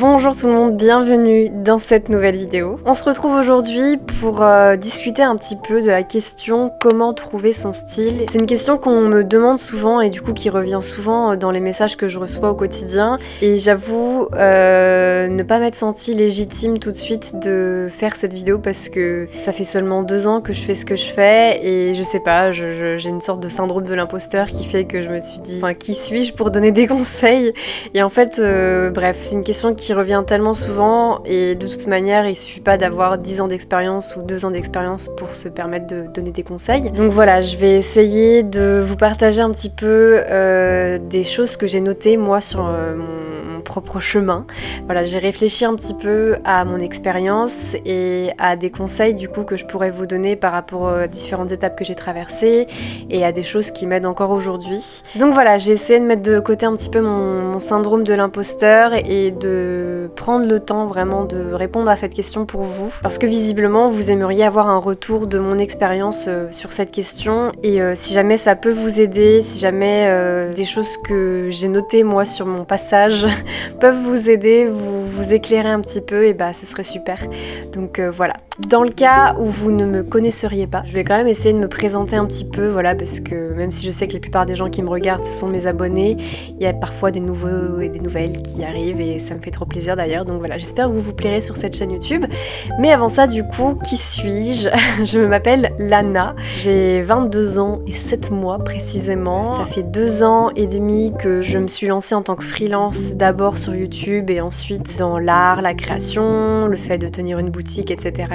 Bonjour tout le monde, bienvenue dans cette nouvelle vidéo. On se retrouve aujourd'hui pour discuter un petit peu de la question comment trouver son style. C'est une question qu'on me demande souvent et du coup qui revient souvent dans les messages que je reçois au quotidien. Et j'avoue ne pas m'être sentie légitime tout de suite de faire cette vidéo parce que ça fait seulement 2 ans que je fais ce que je fais et je sais pas, j'ai une sorte de syndrome de l'imposteur qui fait que je me suis dit, enfin qui suis-je pour donner des conseils? Et en fait, bref, c'est une question qui revient tellement souvent et de toute manière il suffit pas d'avoir 10 ans d'expérience ou 2 ans d'expérience pour se permettre de donner des conseils. Donc voilà, je vais essayer de vous partager un petit peu des choses que j'ai notées moi sur mon propre chemin. Voilà, j'ai réfléchi un petit peu à mon expérience et à des conseils du coup que je pourrais vous donner par rapport aux différentes étapes que j'ai traversées et à des choses qui m'aident encore aujourd'hui. Donc voilà, j'ai essayé de mettre de côté un petit peu mon syndrome de l'imposteur et de prendre le temps vraiment de répondre à cette question pour vous parce que visiblement vous aimeriez avoir un retour de mon expérience sur cette question et si jamais ça peut vous aider, si jamais des choses que j'ai notées moi sur mon passage peuvent vous aider, vous éclairer un petit peu, et bah ce serait super. Donc voilà. Dans le cas où vous ne me connaisseriez pas, je vais quand même essayer de me présenter un petit peu, voilà, parce que même si je sais que la plupart des gens qui me regardent ce sont mes abonnés, il y a parfois des nouveaux et des nouvelles qui arrivent et ça me fait trop plaisir d'ailleurs. Donc voilà, j'espère que vous vous plairez sur cette chaîne YouTube. Mais avant ça, du coup, qui suis-je? Je m'appelle Lana, j'ai 22 ans et 7 mois précisément. Ça fait 2 ans et demi que je me suis lancée en tant que freelance, d'abord sur YouTube et ensuite dans l'art, la création, le fait de tenir une boutique, etc.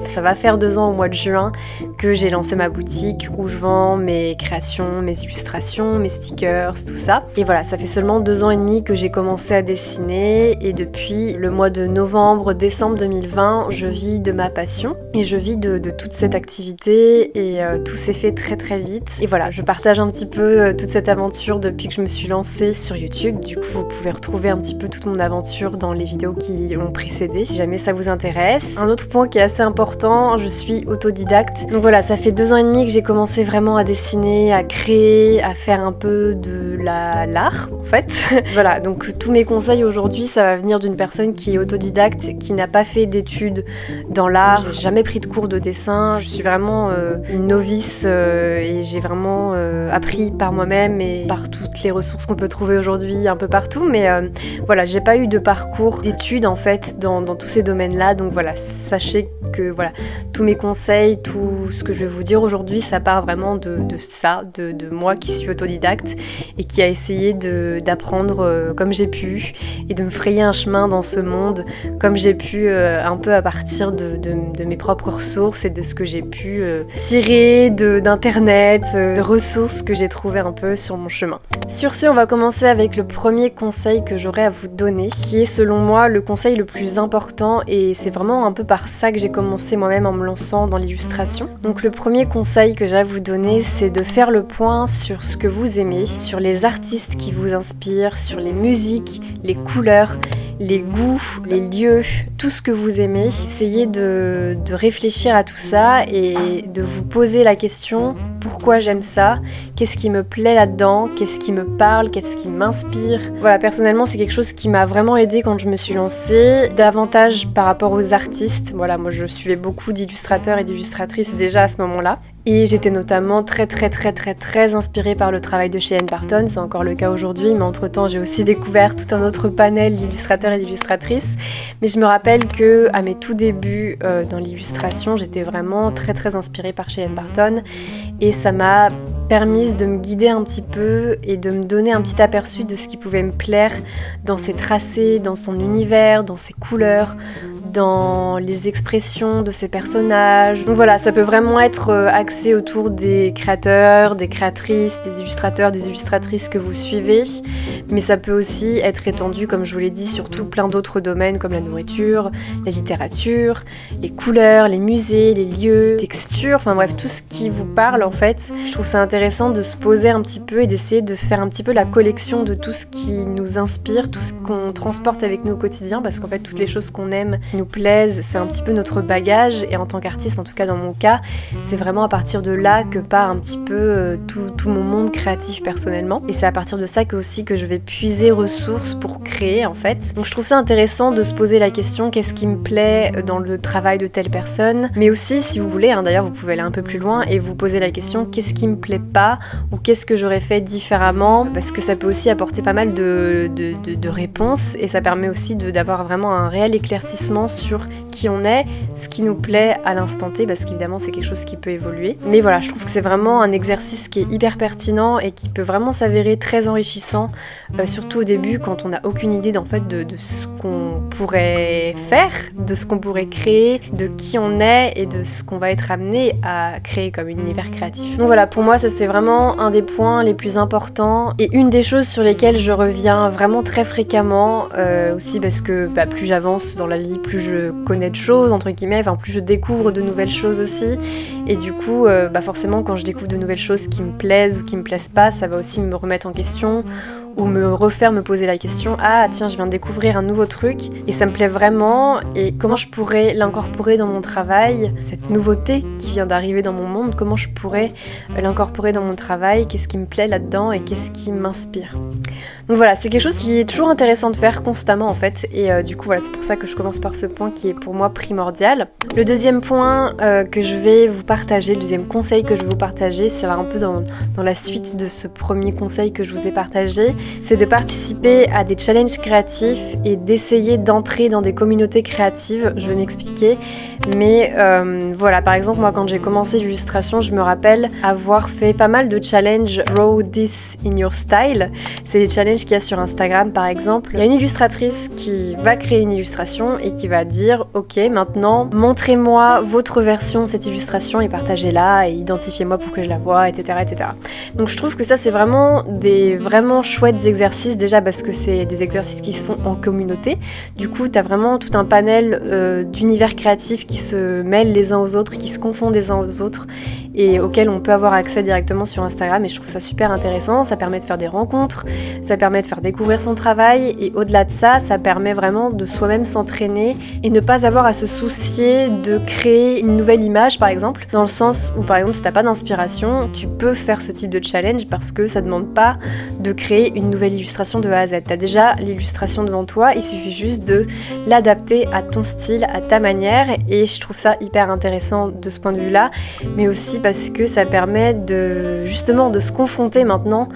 Ça va faire 2 ans au mois de juin que j'ai lancé ma boutique où je vends mes créations, mes illustrations, mes stickers, tout ça. Et voilà, ça fait seulement 2 ans et demi que j'ai commencé à dessiner et depuis le mois de novembre, décembre 2020, je vis de ma passion et je vis de toute cette activité et tout s'est fait très très vite. Et voilà, je partage un petit peu toute cette aventure depuis que je me suis lancée sur YouTube. Du coup, vous pouvez retrouver un petit peu toute mon aventure dans les vidéos qui ont précédé si jamais ça vous intéresse. Un autre point qui est assez important, je suis autodidacte. Donc voilà, ça fait 2 ans et demi que j'ai commencé vraiment à dessiner, à créer, à faire un peu de l'art en fait. Voilà, donc tous mes conseils aujourd'hui, ça va venir d'une personne qui est autodidacte, qui n'a pas fait d'études dans l'art, j'ai jamais pris de cours de dessin, je suis vraiment une novice et j'ai vraiment appris par moi-même et par toutes les ressources qu'on peut trouver aujourd'hui un peu partout, mais voilà, j'ai pas eu de parcours d'études en fait dans tous ces domaines-là, donc voilà, sachez que voilà, tous mes conseils, tout ce que je vais vous dire aujourd'hui, ça part vraiment de ça, de moi qui suis autodidacte et qui a essayé d'apprendre comme j'ai pu et de me frayer un chemin dans ce monde comme j'ai pu un peu à partir de mes propres ressources et de ce que j'ai pu tirer d'internet, de ressources que j'ai trouvées un peu sur mon chemin. Sur ce, on va commencer avec le premier conseil que j'aurais à vous donner, qui est selon moi le conseil le plus important et c'est vraiment un peu par ça que j'ai commencé moi-même en me lançant dans l'illustration. Donc le premier conseil que j'ai à vous donner, c'est de faire le point sur ce que vous aimez, sur les artistes qui vous inspirent, sur les musiques, les couleurs, les goûts, les lieux, tout ce que vous aimez. Essayez de réfléchir à tout ça et de vous poser la question pourquoi j'aime ça, qu'est-ce qui me plaît là-dedans, qu'est-ce qui me parle, qu'est-ce qui m'inspire. Voilà, personnellement c'est quelque chose qui m'a vraiment aidée quand je me suis lancée, davantage par rapport aux artistes. Voilà, moi je suivais beaucoup d'illustrateurs et d'illustratrices déjà à ce moment-là. Et j'étais notamment très inspirée par le travail de Cheyenne Barton, c'est encore le cas aujourd'hui, mais entre-temps j'ai aussi découvert tout un autre panel d'illustrateurs et d'illustratrices. Mais je me rappelle que à mes tout débuts dans l'illustration, j'étais vraiment très inspirée par Cheyenne Barton et ça m'a permise de me guider un petit peu et de me donner un petit aperçu de ce qui pouvait me plaire dans ses tracés, dans son univers, dans ses couleurs, dans les expressions de ses personnages. Donc voilà, ça peut vraiment être axé autour des créateurs, des créatrices, des illustrateurs, des illustratrices que vous suivez, mais ça peut aussi être étendu, comme je vous l'ai dit, sur tout plein d'autres domaines comme la nourriture, la littérature, les couleurs, les musées, les lieux, textures, enfin bref, tout ce qui vous parle en fait. Je trouve ça intéressant de se poser un petit peu et d'essayer de faire un petit peu la collection de tout ce qui nous inspire, tout ce qu'on transporte avec nous au quotidien, parce qu'en fait toutes les choses qu'on aime, qui nous nous plaisent, c'est un petit peu notre bagage, et en tant qu'artiste, en tout cas dans mon cas, c'est vraiment à partir de là que part un petit peu tout mon monde créatif personnellement, et c'est à partir de ça aussi que je vais puiser ressources pour créer en fait. Donc je trouve ça intéressant de se poser la question qu'est-ce qui me plaît dans le travail de telle personne, mais aussi si vous voulez, d'ailleurs vous pouvez aller un peu plus loin et vous poser la question qu'est-ce qui me plaît pas, ou qu'est-ce que j'aurais fait différemment, parce que ça peut aussi apporter pas mal de réponses, et ça permet aussi d'avoir vraiment un réel éclaircissement sur qui on est, ce qui nous plaît à l'instant T, parce qu'évidemment c'est quelque chose qui peut évoluer. Mais voilà, je trouve que c'est vraiment un exercice qui est hyper pertinent et qui peut vraiment s'avérer très enrichissant, surtout au début quand on n'a aucune idée en fait de ce qu'on pourrait faire, de ce qu'on pourrait créer, de qui on est et de ce qu'on va être amené à créer comme univers créatif. Donc voilà, pour moi ça c'est vraiment un des points les plus importants et une des choses sur lesquelles je reviens vraiment très fréquemment, aussi parce que plus j'avance dans la vie, plus je connais de choses entre guillemets, enfin plus je découvre de nouvelles choses aussi, et du coup forcément quand je découvre de nouvelles choses qui me plaisent ou qui me plaisent pas, ça va aussi me remettre en question ou me poser la question ah tiens je viens de découvrir un nouveau truc et ça me plaît vraiment, et comment je pourrais l'incorporer dans mon travail, cette nouveauté qui vient d'arriver dans mon monde, comment je pourrais l'incorporer dans mon travail, qu'est-ce qui me plaît là-dedans et qu'est-ce qui m'inspire. Donc voilà, c'est quelque chose qui est toujours intéressant de faire constamment en fait, et du coup voilà, c'est pour ça que je commence par ce point qui est pour moi primordial. Le deuxième point que je vais vous partager, le deuxième conseil que je vais vous partager, ça va un peu dans la suite de ce premier conseil que je vous ai partagé, c'est de participer à des challenges créatifs et d'essayer d'entrer dans des communautés créatives. Je vais m'expliquer, mais voilà, par exemple moi quand j'ai commencé l'illustration, je me rappelle avoir fait pas mal de challenges Draw This in Your Style. C'est des challenges qu'il y a sur Instagram par exemple. Il y a une illustratrice qui va créer une illustration et qui va dire ok, maintenant montrez-moi votre version de cette illustration et partagez-la et identifiez-moi pour que je la voie, etc., etc. Donc je trouve que ça c'est vraiment des vraiment chouettes exercices, déjà parce que c'est des exercices qui se font en communauté. Du coup t'as vraiment tout un panel d'univers créatifs qui se mêlent les uns aux autres, qui se confondent les uns aux autres et auxquels on peut avoir accès directement sur Instagram, et je trouve ça super intéressant. Ça permet de faire des rencontres, ça permet de faire découvrir son travail, et au-delà de ça, ça permet vraiment de soi-même s'entraîner et ne pas avoir à se soucier de créer une nouvelle image par exemple, dans le sens où par exemple si t'as pas d'inspiration, tu peux faire ce type de challenge parce que ça demande pas de créer une nouvelle illustration de A à Z. T'as déjà l'illustration devant toi, il suffit juste de l'adapter à ton style, à ta manière, et je trouve ça hyper intéressant de ce point de vue-là, mais aussi parce que ça permet justement de se confronter maintenant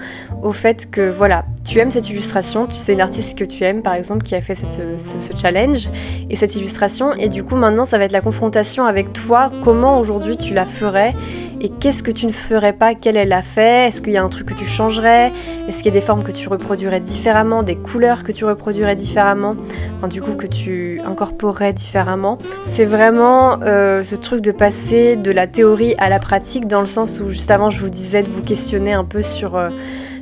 au fait que voilà, tu aimes cette illustration, tu sais une artiste que tu aimes par exemple qui a fait ce challenge et cette illustration, et du coup maintenant ça va être la confrontation avec toi, comment aujourd'hui tu la ferais et qu'est-ce que tu ne ferais pas qu'elle a fait, est-ce qu'il y a un truc que tu changerais, est-ce qu'il y a des formes que tu reproduirais différemment, des couleurs que tu reproduirais différemment, enfin, du coup que tu incorporerais différemment. C'est vraiment ce truc de passer de la théorie à la pratique, dans le sens où juste avant je vous disais de vous questionner un peu sur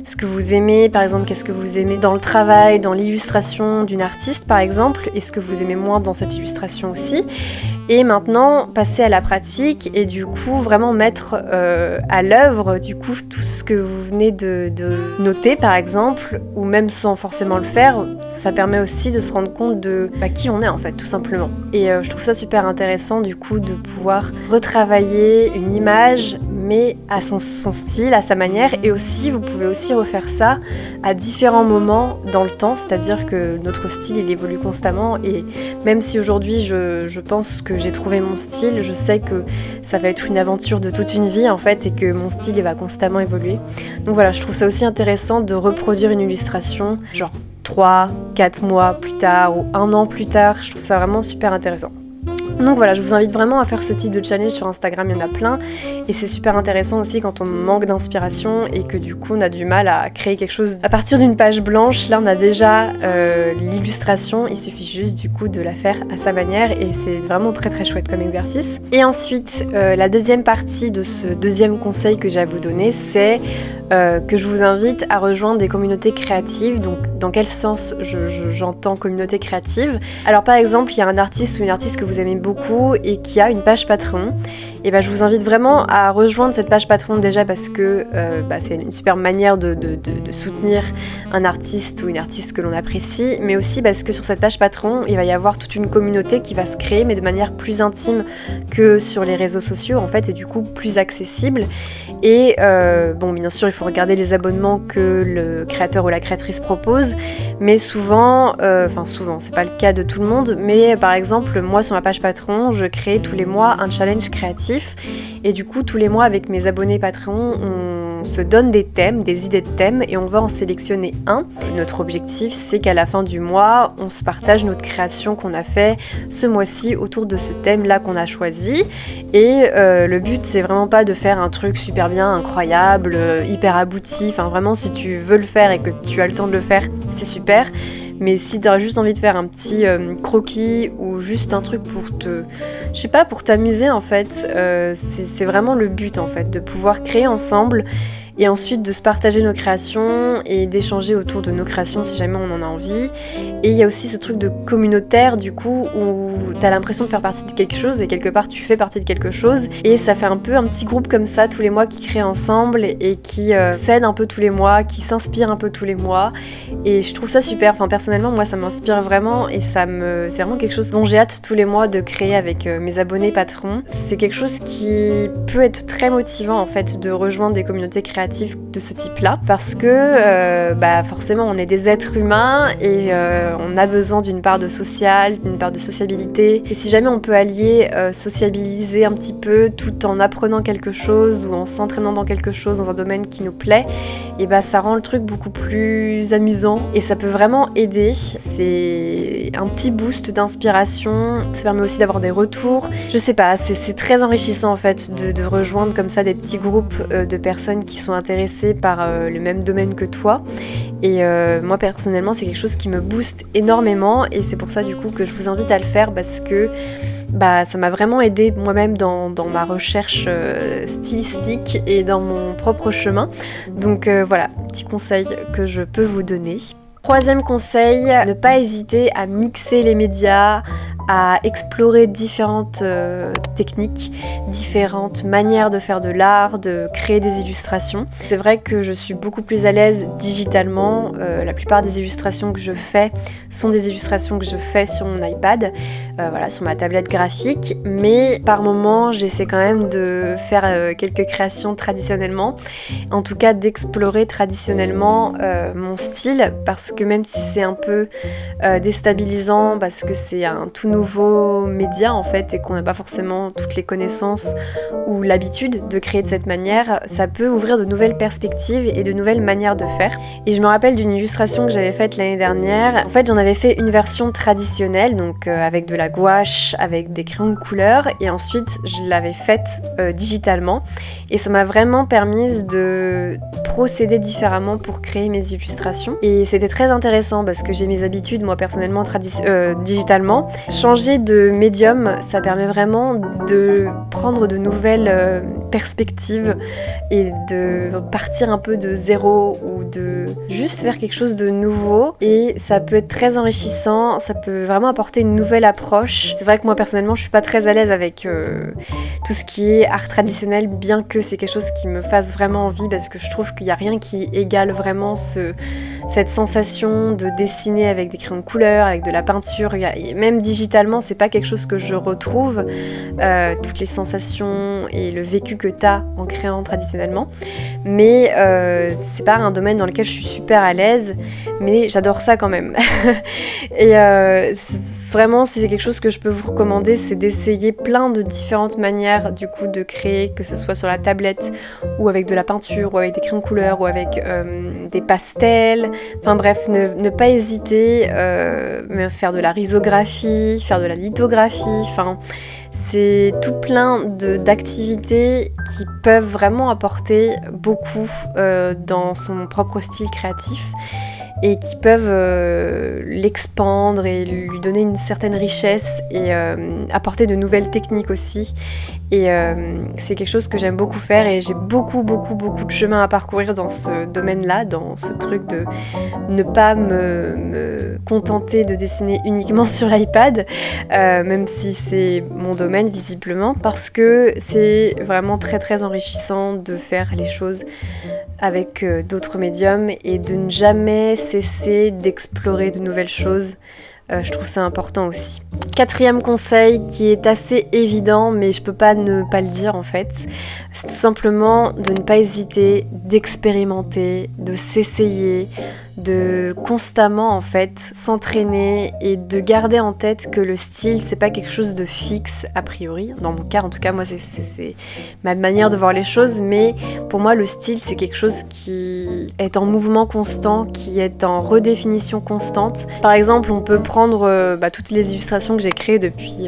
ce que vous aimez, par exemple qu'est-ce que vous aimez dans le travail, dans l'illustration d'une artiste par exemple, et ce que vous aimez moins dans cette illustration aussi. Et maintenant passer à la pratique et du coup vraiment mettre à l'œuvre du coup tout ce que vous venez de noter par exemple, ou même sans forcément le faire, ça permet aussi de se rendre compte de qui on est en fait tout simplement. Et je trouve ça super intéressant du coup de pouvoir retravailler une image mais à son style, à sa manière, et aussi vous pouvez aussi refaire ça à différents moments dans le temps, c'est-à-dire que notre style il évolue constamment, et même si aujourd'hui je pense que j'ai trouvé mon style, je sais que ça va être une aventure de toute une vie en fait, et que mon style il va constamment évoluer. Donc voilà, je trouve ça aussi intéressant de reproduire une illustration genre 3, 4 mois plus tard ou 1 an plus tard, je trouve ça vraiment super intéressant. Donc voilà, je vous invite vraiment à faire ce type de challenge sur Instagram, il y en a plein, et c'est super intéressant aussi quand on manque d'inspiration et que du coup on a du mal à créer quelque chose à partir d'une page blanche. Là on a déjà l'illustration, il suffit juste du coup de la faire à sa manière, et c'est vraiment très très chouette comme exercice. Et ensuite la deuxième partie de ce deuxième conseil que j'ai à vous donner, c'est que je vous invite à rejoindre des communautés créatives. Donc dans quel sens j'entends communauté créative? Alors par exemple, il y a un artiste ou une artiste que vous aimez beaucoup et qui a une page Patreon. Et je vous invite vraiment à rejoindre cette page Patreon déjà parce que c'est une super manière de soutenir un artiste ou une artiste que l'on apprécie, mais aussi parce que sur cette page Patreon, il va y avoir toute une communauté qui va se créer, mais de manière plus intime que sur les réseaux sociaux en fait, et du coup plus accessible. Et bien sûr, il faut regarder les abonnements que le créateur ou la créatrice propose, mais souvent, c'est pas le cas de tout le monde, mais par exemple, moi sur ma page Patreon, je crée tous les mois un challenge créatif, et du coup, tous les mois avec mes abonnés Patreon, on se donne des thèmes, des idées de thèmes, et on va en sélectionner un. Notre objectif, c'est qu'à la fin du mois, on se partage notre création qu'on a fait ce mois-ci autour de ce thème-là qu'on a choisi. Et le but, c'est vraiment pas de faire un truc super bien, incroyable, hyper abouti. Enfin, vraiment, si tu veux le faire et que tu as le temps de le faire, c'est super. Mais si t'as juste envie de faire un petit croquis ou juste un truc pour t'amuser en fait, c'est vraiment le but en fait, de pouvoir créer ensemble et ensuite de se partager nos créations et d'échanger autour de nos créations si jamais on en a envie. Et il y a aussi ce truc de communautaire du coup où t'as l'impression de faire partie de quelque chose et quelque part tu fais partie de quelque chose et ça fait un peu un petit groupe comme ça tous les mois qui crée ensemble et qui s'aide un peu tous les mois, qui s'inspire un peu tous les mois et je trouve ça super. Enfin personnellement moi ça m'inspire vraiment et c'est vraiment quelque chose dont j'ai hâte tous les mois de créer avec mes abonnés Patreon. C'est quelque chose qui peut être très motivant en fait de rejoindre des communautés créatives de ce type-là parce que forcément on est des êtres humains et on a besoin d'une part de social, d'une part de sociabilité et si jamais on peut allier sociabiliser un petit peu tout en apprenant quelque chose ou en s'entraînant dans quelque chose dans un domaine qui nous plaît, et ça rend le truc beaucoup plus amusant et ça peut vraiment aider. C'est un petit boost d'inspiration, ça permet aussi d'avoir des retours. Je sais pas, c'est très enrichissant en fait de rejoindre comme ça des petits groupes de personnes qui sont intéressées par le même domaine que toi. Et moi personnellement c'est quelque chose qui me booste énormément et c'est pour ça du coup que je vous invite à le faire parce que ça m'a vraiment aidé moi-même dans ma recherche stylistique et dans mon propre chemin. Donc voilà, petit conseil que je peux vous donner. Troisième conseil, ne pas hésiter à mixer les médias, à explorer différentes techniques, différentes manières de faire de l'art, de créer des illustrations. C'est vrai que je suis beaucoup plus à l'aise digitalement. La plupart des illustrations que je fais sont des illustrations que je fais sur mon iPad, sur ma tablette graphique. Mais par moments, j'essaie quand même de faire quelques créations traditionnellement. En tout cas, d'explorer traditionnellement mon style, parce que même si c'est un peu déstabilisant, parce que c'est un tout nouveau média en fait et qu'on n'a pas forcément toutes les connaissances ou l'habitude de créer de cette manière, ça peut ouvrir de nouvelles perspectives et de nouvelles manières de faire. Et je me rappelle d'une illustration que j'avais faite l'année dernière. En fait, j'en avais fait une version traditionnelle, donc avec de la gouache, avec des crayons de couleur, et ensuite je l'avais faite digitalement. Et ça m'a vraiment permis de procéder différemment pour créer mes illustrations. Et c'était très intéressant parce que j'ai mes habitudes, moi personnellement, digitalement. Changer de médium, ça permet vraiment de prendre de nouvelles perspectives et de partir un peu de zéro ou de juste faire quelque chose de nouveau. Et ça peut être très enrichissant, ça peut vraiment apporter une nouvelle approche. C'est vrai que moi personnellement, je suis pas très à l'aise avec tout ce qui est art traditionnel, bien que c'est quelque chose qui me fasse vraiment envie parce que je trouve qu'il n'y a rien qui égale vraiment cette sensation de dessiner avec des crayons de couleur, avec de la peinture. Même digitalement, c'est pas quelque chose que je retrouve, toutes les sensations et le vécu que t'as en créant traditionnellement. Mais c'est pas un domaine dans lequel je suis super à l'aise, mais j'adore ça quand même. Et vraiment, si c'est quelque chose que je peux vous recommander, c'est d'essayer plein de différentes manières du coup de créer, que ce soit sur la tablette ou avec de la peinture ou avec des crayons de couleur ou avec des pastels. Enfin bref, ne pas hésiter, faire de la risographie, faire de la lithographie, enfin c'est tout plein d'activités qui peuvent vraiment apporter beaucoup dans son propre style créatif. et qui peuvent l'expandre et lui donner une certaine richesse et apporter de nouvelles techniques aussi. Et c'est quelque chose que j'aime beaucoup faire et j'ai beaucoup de chemin à parcourir dans ce domaine-là, dans ce truc de ne pas me contenter de dessiner uniquement sur l'iPad, même si c'est mon domaine visiblement, parce que c'est vraiment très enrichissant de faire les choses avec d'autres médiums et de ne jamais cesser d'explorer de nouvelles choses. Je trouve ça important aussi. 4e conseil qui est assez évident, mais je peux pas ne pas le dire en fait, c'est tout simplement de ne pas hésiter, d'expérimenter, de s'essayer, de constamment en fait s'entraîner et de garder en tête que le style c'est pas quelque chose de fixe a priori. Dans mon cas en tout cas, moi c'est ma manière de voir les choses, mais pour moi le style c'est quelque chose qui est en mouvement constant, qui est en redéfinition constante. Par exemple, on peut prendre toutes les illustrations que j'ai créées depuis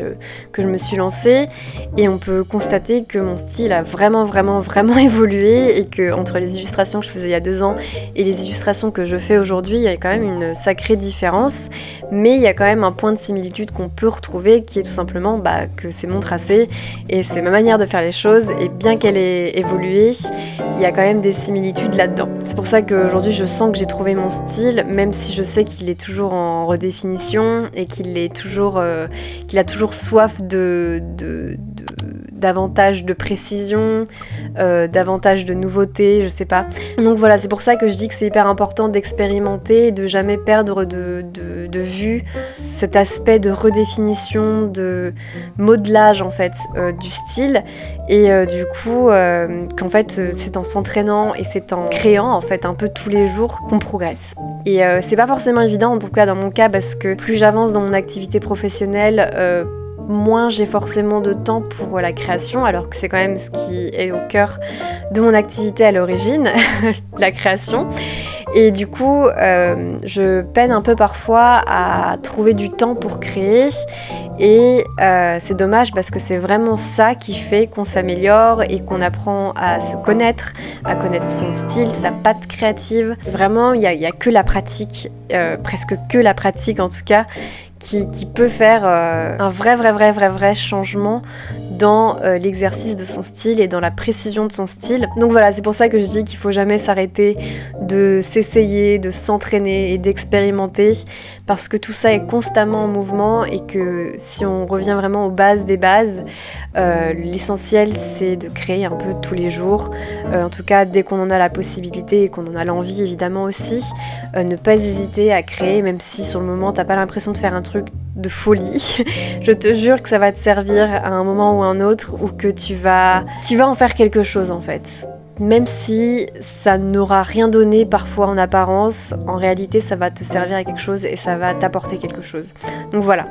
que je me suis lancée et on peut constater que mon style a vraiment évolué et que entre les illustrations que je faisais il y a 2 ans et les illustrations que je fais aujourd'hui, il y a quand même une sacrée différence, mais il y a quand même un point de similitude qu'on peut retrouver qui est tout simplement que c'est mon tracé et c'est ma manière de faire les choses, et bien qu'elle ait évolué, il y a quand même des similitudes là-dedans. C'est pour ça qu'aujourd'hui je sens que j'ai trouvé mon style, même si je sais qu'il est toujours en redéfinition et qu'il a toujours soif davantage de précision, davantage de nouveautés, je sais pas. Donc voilà, c'est pour ça que je dis que c'est hyper important d'expérimenter et de jamais perdre de vue cet aspect de redéfinition, de modelage en fait du style, et du coup qu'en fait c'est en s'entraînant et c'est en créant en fait un peu tous les jours qu'on progresse. Et c'est pas forcément évident, en tout cas dans mon cas, parce que plus j'avance dans mon activité professionnelle, moins j'ai forcément de temps pour la création, alors que c'est quand même ce qui est au cœur de mon activité à l'origine, la création. Et du coup, je peine un peu parfois à trouver du temps pour créer, et c'est dommage parce que c'est vraiment ça qui fait qu'on s'améliore et qu'on apprend à se connaître, à connaître son style, sa patte créative. Vraiment, il y a que la pratique, presque que la pratique en tout cas, qui peut faire un vrai changement dans l'exercice de son style et dans la précision de son style. Donc voilà, c'est pour ça que je dis qu'il faut jamais s'arrêter de s'essayer, de s'entraîner et d'expérimenter, parce que tout ça est constamment en mouvement et que si on revient vraiment aux bases des bases, l'essentiel c'est de créer un peu tous les jours, en tout cas dès qu'on en a la possibilité et qu'on en a l'envie évidemment aussi, ne pas hésiter à créer, même si sur le moment t'as pas l'impression de faire un truc de folie. Je te jure que ça va te servir à un moment ou un autre, ou que tu vas en faire quelque chose en fait. Même si ça n'aura rien donné parfois en apparence, en réalité ça va te servir à quelque chose et ça va t'apporter quelque chose. Donc voilà,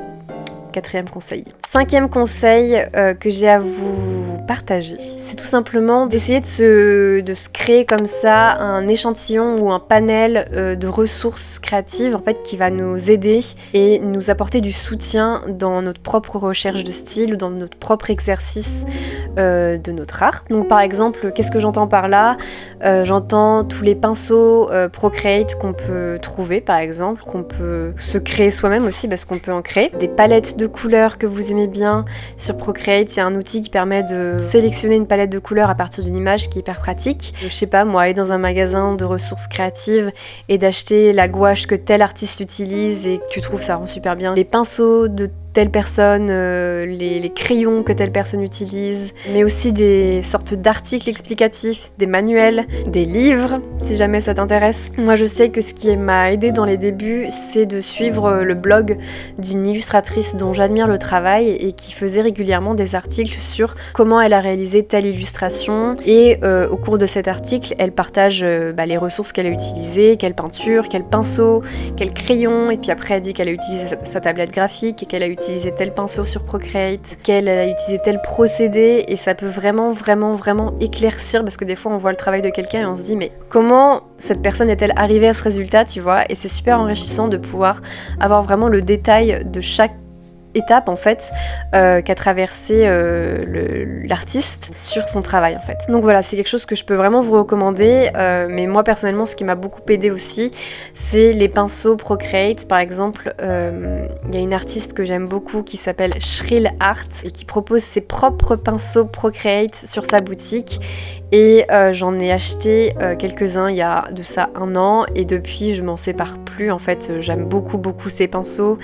4e conseil. 5e conseil que j'ai à vous partager, c'est tout simplement d'essayer de se créer comme ça un échantillon ou un panel de ressources créatives en fait qui va nous aider et nous apporter du soutien dans notre propre recherche de style ou dans notre propre exercice de notre art. Donc par exemple, qu'est-ce que j'entends par là ? J'entends tous les pinceaux Procreate qu'on peut trouver par exemple, qu'on peut se créer soi-même aussi parce qu'on peut en créer. Des palettes de couleurs que vous aimez bien sur Procreate, il y a un outil qui permet de sélectionner une palette de couleurs à partir d'une image qui est hyper pratique. Je sais pas moi, aller dans un magasin de ressources créatives et d'acheter la gouache que tel artiste utilise et que tu trouves ça rend super bien. Les pinceaux de telle personne, les crayons que telle personne utilise, mais aussi des sortes d'articles explicatifs, des manuels, des livres, si jamais ça t'intéresse. Moi je sais que ce qui m'a aidé dans les débuts, c'est de suivre le blog d'une illustratrice dont j'admire le travail et qui faisait régulièrement des articles sur comment elle a réalisé telle illustration, et au cours de cet article, elle partage les ressources qu'elle a utilisées, quelle peinture, quel pinceau, quel crayon, et puis après elle dit qu'elle a utilisé sa tablette graphique et qu'elle a utilisé tel pinceau sur Procreate, qu'elle a utilisé tel procédé, et ça peut vraiment éclaircir, parce que des fois on voit le travail de quelqu'un et on se dit mais comment cette personne est-elle arrivée à ce résultat, tu vois, et c'est super enrichissant de pouvoir avoir vraiment le détail de chaque étapes en fait qu'a traversé l'artiste sur son travail en fait. Donc voilà, c'est quelque chose que je peux vraiment vous recommander, mais moi personnellement ce qui m'a beaucoup aidé aussi c'est les pinceaux Procreate. Par exemple, il y a une artiste que j'aime beaucoup qui s'appelle Shrill Art et qui propose ses propres pinceaux Procreate sur sa boutique. Et j'en ai acheté quelques-uns il y a de ça 1 an et depuis je m'en sépare plus en fait. J'aime beaucoup ces pinceaux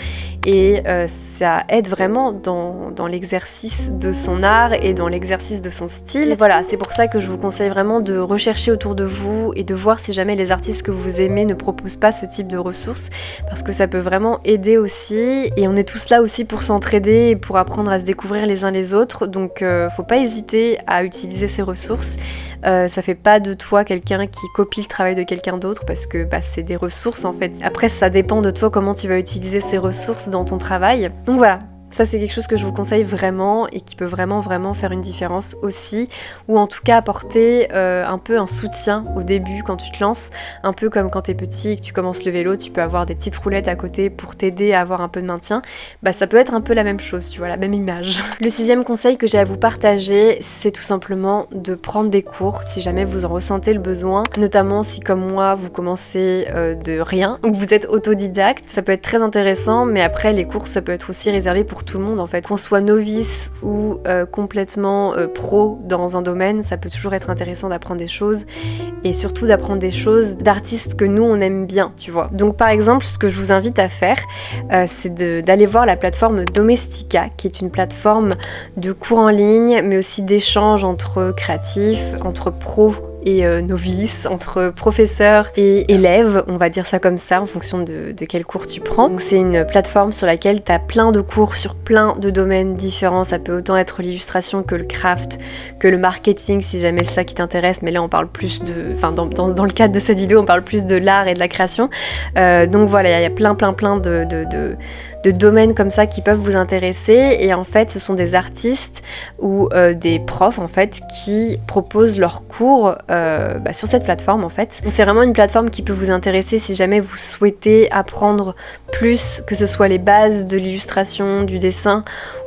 et ça aide vraiment dans l'exercice de son art et dans l'exercice de son style. Et voilà, c'est pour ça que je vous conseille vraiment de rechercher autour de vous et de voir si jamais les artistes que vous aimez ne proposent pas ce type de ressources, parce que ça peut vraiment aider aussi et on est tous là aussi pour s'entraider et pour apprendre à se découvrir les uns les autres, donc faut pas hésiter à utiliser ces ressources. Ça fait pas de toi quelqu'un qui copie le travail de quelqu'un d'autre parce que c'est des ressources en fait. Après ça dépend de toi comment tu vas utiliser ces ressources dans ton travail. Donc voilà. Ça c'est quelque chose que je vous conseille vraiment et qui peut vraiment faire une différence aussi, ou en tout cas apporter un peu un soutien au début quand tu te lances, un peu comme quand t'es petit et que tu commences le vélo, tu peux avoir des petites roulettes à côté pour t'aider à avoir un peu de maintien. Ça peut être un peu la même chose, tu vois, la même image. Le 6e conseil que j'ai à vous partager, c'est tout simplement de prendre des cours si jamais vous en ressentez le besoin, notamment si comme moi vous commencez de rien ou que vous êtes autodidacte, ça peut être très intéressant, mais après les cours ça peut être aussi réservé pour tout le monde en fait, qu'on soit novice ou complètement pro dans un domaine, ça peut toujours être intéressant d'apprendre des choses et surtout d'apprendre des choses d'artistes que nous on aime bien, tu vois. Donc par exemple, ce que je vous invite à faire, c'est d'aller voir la plateforme Domestika, qui est une plateforme de cours en ligne, mais aussi d'échanges entre créatifs, entre pros et novices, entre professeurs et élèves, on va dire ça comme ça, en fonction de quel cours tu prends. Donc c'est une plateforme sur laquelle tu as plein de cours sur plein de domaines différents, ça peut autant être l'illustration que le craft, que le marketing, si jamais c'est ça qui t'intéresse, mais là on parle plus de... Enfin dans le cadre de cette vidéo, on parle plus de l'art et de la création. Donc voilà, il y a plein de domaines comme ça qui peuvent vous intéresser, et en fait ce sont des artistes ou des profs en fait qui proposent leurs cours sur cette plateforme en fait. Donc, c'est vraiment une plateforme qui peut vous intéresser si jamais vous souhaitez apprendre plus, que ce soit les bases de l'illustration, du dessin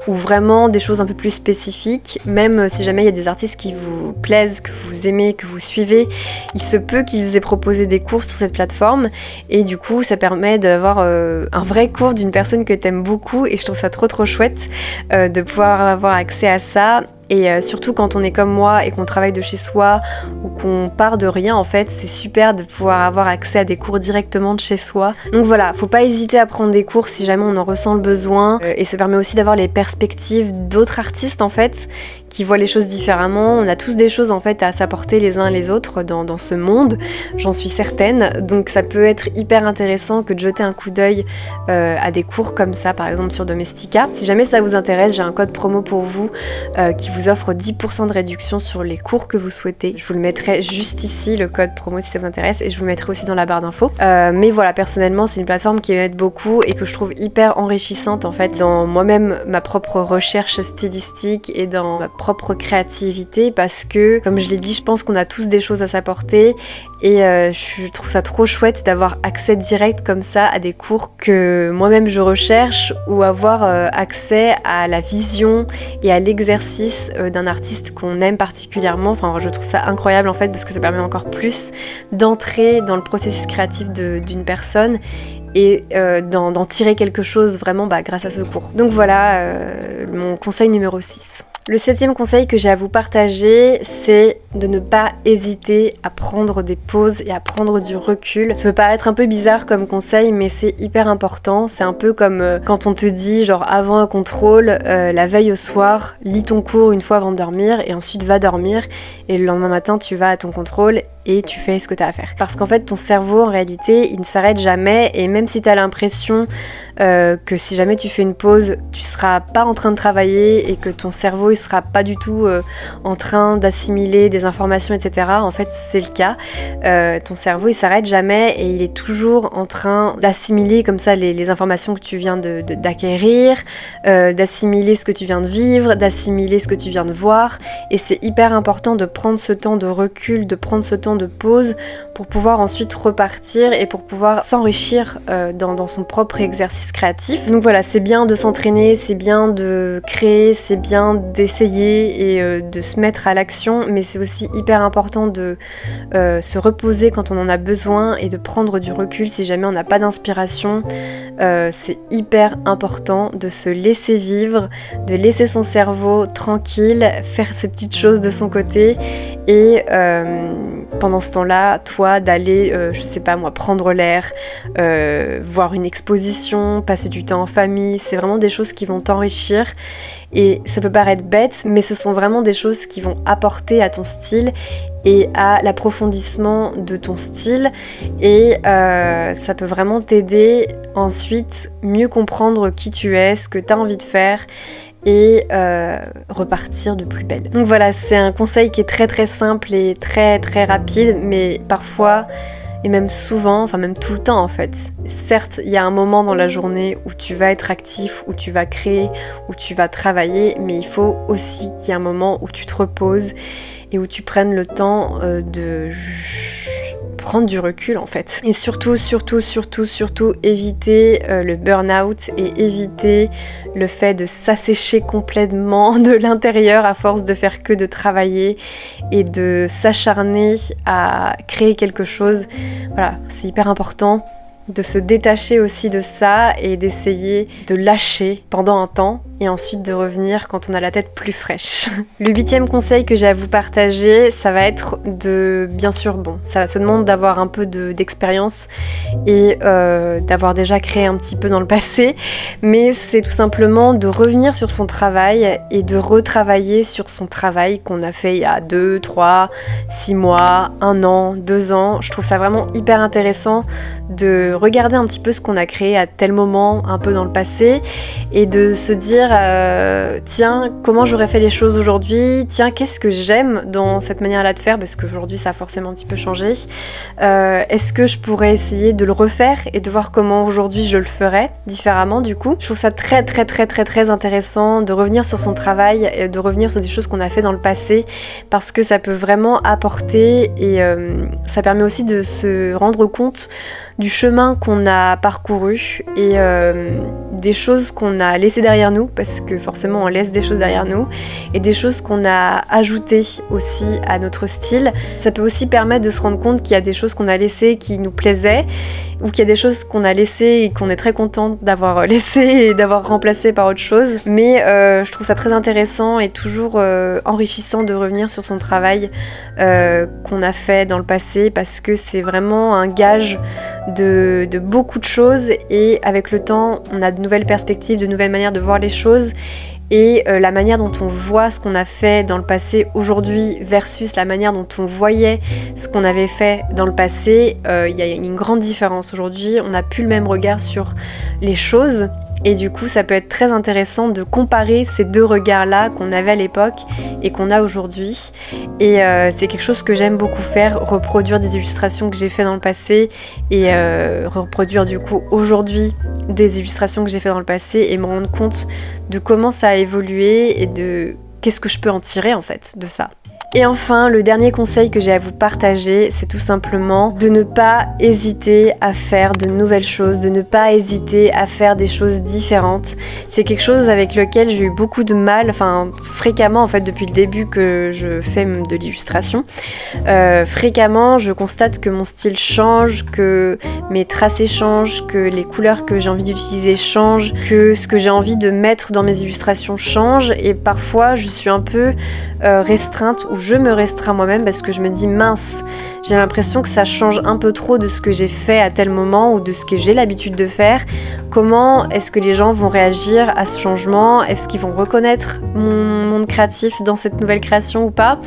ou vraiment des choses un peu plus spécifiques. Même si jamais il y a des artistes qui vous plaisent, que vous aimez, que vous suivez, il se peut qu'ils aient proposé des cours sur cette plateforme et du coup ça permet d'avoir un vrai cours d'une personne que t'aimes beaucoup, et je trouve ça trop chouette de pouvoir avoir accès à ça. Et surtout quand on est comme moi et qu'on travaille de chez soi ou qu'on part de rien en fait, c'est super de pouvoir avoir accès à des cours directement de chez soi. Donc voilà, faut pas hésiter à prendre des cours si jamais on en ressent le besoin, et ça permet aussi d'avoir les perspectives d'autres artistes en fait qui voient les choses différemment. On a tous des choses en fait à s'apporter les uns les autres dans ce monde, j'en suis certaine, donc ça peut être hyper intéressant que de jeter un coup d'œil à des cours comme ça, par exemple sur Domestika. Si jamais ça vous intéresse, j'ai un code promo pour vous qui vous offre 10% de réduction sur les cours que vous souhaitez. Je vous le mettrai juste ici, le code promo si ça vous intéresse, et je vous le mettrai aussi dans la barre d'infos. Mais voilà, personnellement c'est une plateforme qui m'aide beaucoup et que je trouve hyper enrichissante en fait dans moi-même, ma propre recherche stylistique et dans ma propre créativité, parce que comme je l'ai dit, je pense qu'on a tous des choses à s'apporter, et je trouve ça trop chouette d'avoir accès direct comme ça à des cours que moi-même je recherche, ou avoir accès à la vision et à l'exercice d'un artiste qu'on aime particulièrement. Enfin, je trouve ça incroyable en fait, parce que ça permet encore plus d'entrer dans le processus créatif d'une personne et d'en tirer quelque chose vraiment grâce à ce cours. Donc voilà, mon conseil numéro 6. Le 7e conseil que j'ai à vous partager, c'est de ne pas hésiter à prendre des pauses et à prendre du recul. Ça peut paraître un peu bizarre comme conseil, mais c'est hyper important. C'est un peu comme quand on te dit, genre avant un contrôle, la veille au soir, lis ton cours une fois avant de dormir et ensuite va dormir, et le lendemain matin tu vas à ton contrôle et tu fais ce que tu as à faire. Parce qu'en fait ton cerveau en réalité il ne s'arrête jamais, et même si tu as l'impression que si jamais tu fais une pause, tu seras pas en train de travailler et que ton cerveau il sera pas du tout en train d'assimiler des informations, etc. En fait c'est le cas. Ton cerveau il s'arrête jamais et il est toujours en train d'assimiler comme ça les informations que tu viens d'acquérir, d'assimiler ce que tu viens de vivre, d'assimiler ce que tu viens de voir, et c'est hyper important de prendre ce temps de recul, de prendre ce temps de pause pour pouvoir ensuite repartir et pour pouvoir s'enrichir dans son propre exercice créatif. Donc voilà, c'est bien de s'entraîner, c'est bien de créer, c'est bien d'essayer et de se mettre à l'action, mais c'est aussi hyper important de se reposer quand on en a besoin et de prendre du recul si jamais on n'a pas d'inspiration. C'est hyper important de se laisser vivre, de laisser son cerveau tranquille, faire ses petites choses de son côté et pendant ce temps-là, toi, d'aller, je sais pas moi, prendre l'air, voir une exposition, passer du temps en famille, c'est vraiment des choses qui vont t'enrichir. Et ça peut paraître bête, mais ce sont vraiment des choses qui vont apporter à ton style et à l'approfondissement de ton style. Et ça peut vraiment t'aider ensuite mieux comprendre qui tu es, ce que tu as envie de faire et repartir de plus belle. Donc voilà, c'est un conseil qui est très très simple et très très rapide, mais parfois, et même souvent, enfin même tout le temps en fait. Certes, il y a un moment dans la journée où tu vas être actif, où tu vas créer, où tu vas travailler, mais il faut aussi qu'il y ait un moment où tu te reposes et où tu prennes le temps de prendre du recul en fait. Et surtout éviter le burn-out et éviter le fait de s'assécher complètement de l'intérieur à force de faire que de travailler et de s'acharner à créer quelque chose. Voilà, c'est hyper important de se détacher aussi de ça et d'essayer de lâcher pendant un temps et ensuite de revenir quand on a la tête plus fraîche. Le 8e conseil que j'ai à vous partager, ça va être de, bien sûr, bon, ça demande d'avoir un peu d'expérience et d'avoir déjà créé un petit peu dans le passé, mais c'est tout simplement de revenir sur son travail et de retravailler sur son travail qu'on a fait il y a 2, 3, 6 mois, 1 an, 2 ans. Je trouve ça vraiment hyper intéressant de regarder un petit peu ce qu'on a créé à tel moment, un peu dans le passé, et de se dire tiens, comment j'aurais fait les choses aujourd'hui, tiens, qu'est-ce que j'aime dans cette manière-là de faire, parce qu'aujourd'hui ça a forcément un petit peu changé, est-ce que je pourrais essayer de le refaire et de voir comment aujourd'hui je le ferais différemment du coup. Je trouve ça très très très très très intéressant de revenir sur son travail et de revenir sur des choses qu'on a fait dans le passé, parce que ça peut vraiment apporter et ça permet aussi de se rendre compte du chemin qu'on a parcouru et des choses qu'on a laissées derrière nous, parce que forcément on laisse des choses derrière nous, et des choses qu'on a ajoutées aussi à notre style. Ça peut aussi permettre de se rendre compte qu'il y a des choses qu'on a laissées qui nous plaisaient, ou qu'il y a des choses qu'on a laissées et qu'on est très contente d'avoir laissées et d'avoir remplacées par autre chose. Mais je trouve ça très intéressant et toujours enrichissant de revenir sur son travail qu'on a fait dans le passé, parce que c'est vraiment un gage de beaucoup de choses, et avec le temps on a de nouvelles perspectives, de nouvelles manières de voir les choses, et la manière dont on voit ce qu'on a fait dans le passé aujourd'hui versus la manière dont on voyait ce qu'on avait fait dans le passé, il y a une grande différence. Aujourd'hui on n'a plus le même regard sur les choses, et du coup ça peut être très intéressant de comparer ces deux regards-là qu'on avait à l'époque et qu'on a aujourd'hui. Et c'est quelque chose que j'aime beaucoup faire, reproduire des illustrations que j'ai fait dans le passé et reproduire du coup aujourd'hui des illustrations que j'ai fait dans le passé, et me rendre compte de comment ça a évolué et de qu'est-ce que je peux en tirer en fait de ça. Et enfin, le dernier conseil que j'ai à vous partager, c'est tout simplement de ne pas hésiter à faire de nouvelles choses, de ne pas hésiter à faire des choses différentes. C'est quelque chose avec lequel j'ai eu beaucoup de mal, enfin fréquemment en fait depuis le début que je fais de l'illustration. Fréquemment, je constate que mon style change, que mes tracés changent, que les couleurs que j'ai envie d'utiliser changent, que ce que j'ai envie de mettre dans mes illustrations change, et parfois je suis un peu restreinte, ou je me restreins moi-même parce que je me dis mince, j'ai l'impression que ça change un peu trop de ce que j'ai fait à tel moment ou de ce que j'ai l'habitude de faire. Comment est-ce que les gens vont réagir à ce changement? Est-ce qu'ils vont reconnaître mon monde créatif dans cette nouvelle création ou pas?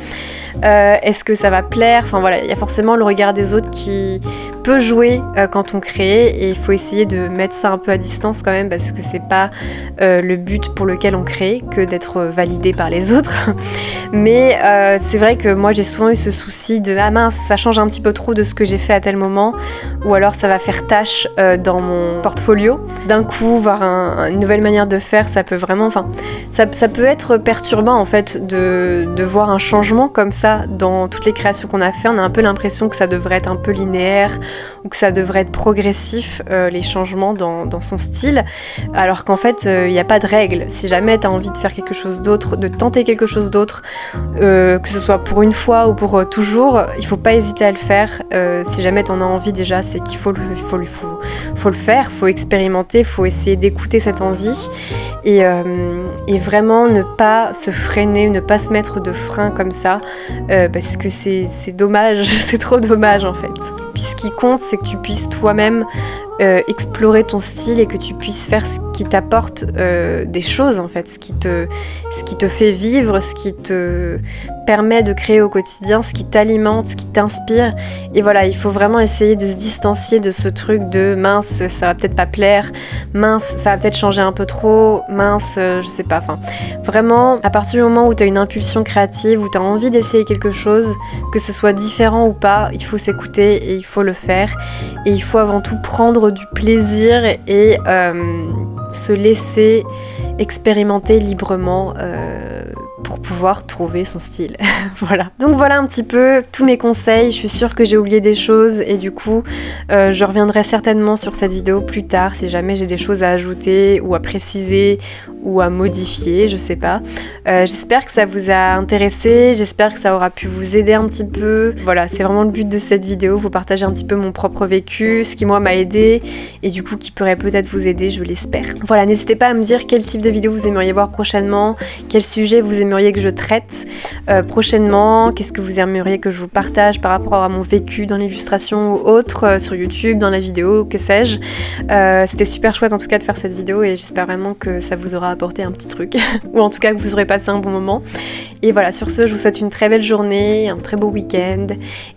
Est-ce que ça va plaire? Enfin voilà, il y a forcément le regard des autres qui peut jouer quand on crée, et il faut essayer de mettre ça un peu à distance quand même, parce que c'est pas le but pour lequel on crée que d'être validé par les autres. Mais c'est vrai que moi j'ai souvent eu ce souci de ah mince, ça change un petit peu trop de ce que j'ai fait à tel moment, ou alors ça va faire tâche dans mon portfolio. D'un coup, voir une nouvelle manière de faire, ça peut vraiment, enfin, ça peut être perturbant en fait de voir un changement comme ça dans toutes les créations qu'on a fait. On a un peu l'impression que ça devrait être un peu linéaire ou que ça devrait être progressif, les changements dans son style, alors qu'en fait, il n'y a pas de règle. Si jamais tu as envie de faire quelque chose d'autre, de tenter quelque chose d'autre, que ce soit pour une fois ou pour toujours, il faut pas hésiter à le faire. Si jamais tu en as envie déjà, c'est qu'il faut le faire, faut expérimenter, faut essayer d'écouter cette envie et vraiment ne pas se freiner, ne pas se mettre de frein comme ça, parce que c'est dommage, c'est trop dommage en fait. Puis ce qui compte, c'est que tu puisses toi-même explorer ton style et que tu puisses faire ce qui t'apporte des choses en fait, ce qui te fait vivre, ce qui te permet de créer au quotidien, ce qui t'alimente, ce qui t'inspire. Et voilà, il faut vraiment essayer de se distancier de ce truc de mince, ça va peut-être pas plaire, mince, ça va peut-être changer un peu trop, mince, je sais pas, enfin vraiment, à partir du moment où tu as une impulsion créative, où tu as envie d'essayer quelque chose, que ce soit différent ou pas, il faut s'écouter et il faut le faire. Et il faut avant tout prendre du plaisir et se laisser expérimenter librement pour pouvoir trouver son style. Voilà. Donc voilà un petit peu tous mes conseils. Je suis sûre que j'ai oublié des choses et du coup je reviendrai certainement sur cette vidéo plus tard si jamais j'ai des choses à ajouter ou à préciser ou à modifier, je sais pas. J'espère que ça vous a intéressé, j'espère que ça aura pu vous aider un petit peu. Voilà, c'est vraiment le but de cette vidéo, vous partager un petit peu mon propre vécu, ce qui moi m'a aidé et du coup qui pourrait peut-être vous aider, je l'espère. Voilà, n'hésitez pas à me dire quel type de vidéo vous aimeriez voir prochainement, quel sujet vous aimeriez que je traite prochainement, qu'est-ce que vous aimeriez que je vous partage par rapport à mon vécu dans l'illustration ou autre, sur YouTube, dans la vidéo, que sais-je. C'était super chouette en tout cas de faire cette vidéo et j'espère vraiment que ça vous aura apporté un petit truc, ou en tout cas que vous aurez passé un bon moment. Et voilà, sur ce, je vous souhaite une très belle journée, un très beau week-end,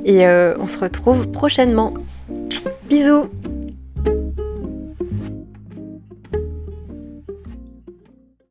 et on se retrouve prochainement. Bisous!